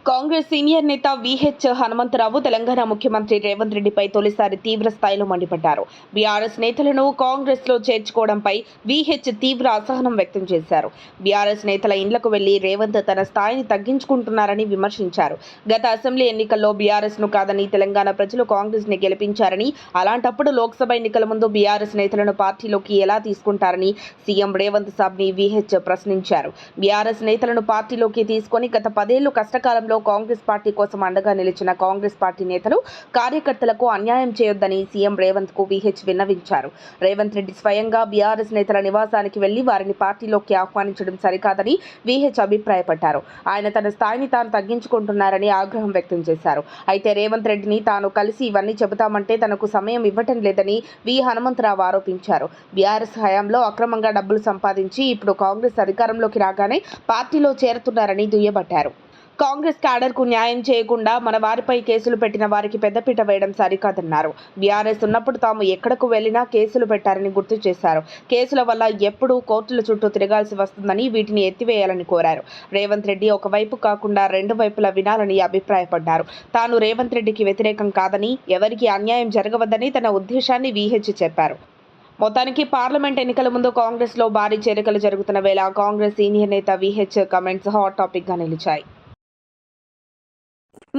Congress senior నేత VH Hanumantharao Telangana ముఖ్యమంత్రి రేవంత్ రెడ్డిపై తొలిసారి తీవ్ర స్థాయిలో మండిపడ్డారు. బీఆర్ఎస్ నేతలను కాంగ్రెస్ లో చేర్చుకోవడంపై విహెచ్ తీవ్ర అసహనం వ్యక్తం చేశారు. బీఆర్ఎస్ నేతల ఇండ్లకు వెళ్లి రేవంత్ తన స్థాయిని తగ్గించుకుంటున్నారని విమర్శించారు. గత అసెంబ్లీ ఎన్నికల్లో బీఆర్ఎస్ ను కాదని తెలంగాణ ప్రజలు కాంగ్రెస్ ని గెలిపించారని, అలాంటప్పుడు లోక్సభ ఎన్నికల ముందు బీఆర్ఎస్ నేతలను పార్టీలోకి ఎలా తీసుకుంటారని సీఎం రేవంత్ సాబ్ ని విహెచ్ ప్రశ్నించారు. బీఆర్ఎస్ నేతలను పార్టీలోకి తీసుకొని గత 10 ఏళ్లు కష్టకాలంలో కాంగ్రెస్ పార్టీ కోసం అండగా నిలిచిన కాంగ్రెస్ పార్టీ నేతలు, కార్యకర్తలకు అన్యాయం చేయొద్దని సీఎం రేవంత్ కు విహెచ్ విన్నవించారు. రేవంత్ రెడ్డి స్వయంగా బీఆర్ఎస్ నేతల నివాసానికి వెళ్లి వారిని పార్టీలోకి ఆహ్వానించడం సరికాదని విహెచ్ అభిప్రాయపడ్డారు. ఆయన తన స్థాయిని తాను తగ్గించుకుంటున్నారని ఆగ్రహం వ్యక్తం చేశారు. అయితే రేవంత్ రెడ్డిని తాను కలిసి ఇవన్నీ చెబుతామంటే తనకు సమయం ఇవ్వటం లేదని వి హనుమంతరావు ఆరోపించారు. బీఆర్ఎస్ హయాంలో అక్రమంగా డబ్బులు సంపాదించి ఇప్పుడు కాంగ్రెస్ అధికారంలోకి రాగానే పార్టీలో చేరుతున్నారని దుయ్యబట్టారు. కాంగ్రెస్ క్యాడర్కు న్యాయం చేయకుండా మన వారిపై కేసులు పెట్టిన వారికి పెద్దపీట వేయడం సరికాదన్నారు. బీఆర్ఎస్ ఉన్నప్పుడు తాము ఎక్కడకు వెళ్లినా కేసులు పెట్టారని గుర్తు చేశారు. కేసుల వల్ల ఎప్పుడూ కోర్టుల చుట్టూ తిరగాల్సి వస్తుందని వీటిని ఎత్తివేయాలని కోరారు. రేవంత్ రెడ్డి ఒకవైపు కాకుండా రెండు వైపులా వినాలని అభిప్రాయపడ్డారు. తాను రేవంత్ రెడ్డికి వ్యతిరేకం కాదని, ఎవరికి అన్యాయం జరగవద్దని తన ఉద్దేశాన్ని విహెచ్ చెప్పారు. మొత్తానికి పార్లమెంట్ ఎన్నికల ముందు కాంగ్రెస్ లో భారీ చేరికలు జరుగుతున్న వేళ కాంగ్రెస్ సీనియర్ నేత విహెచ్ కమెంట్స్ హాట్ టాపిక్ గా నిలిచాయి.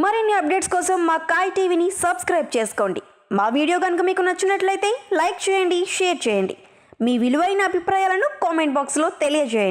మరిన్ని అప్డేట్స్ కోసం మా కాయ్ టీవీని సబ్స్క్రైబ్ చేసుకోండి. మా వీడియో కనుక మీకు నచ్చినట్లయితే లైక్ చేయండి, షేర్ చేయండి. మీ విలువైన అభిప్రాయాలను కామెంట్ బాక్స్లో తెలియజేయండి.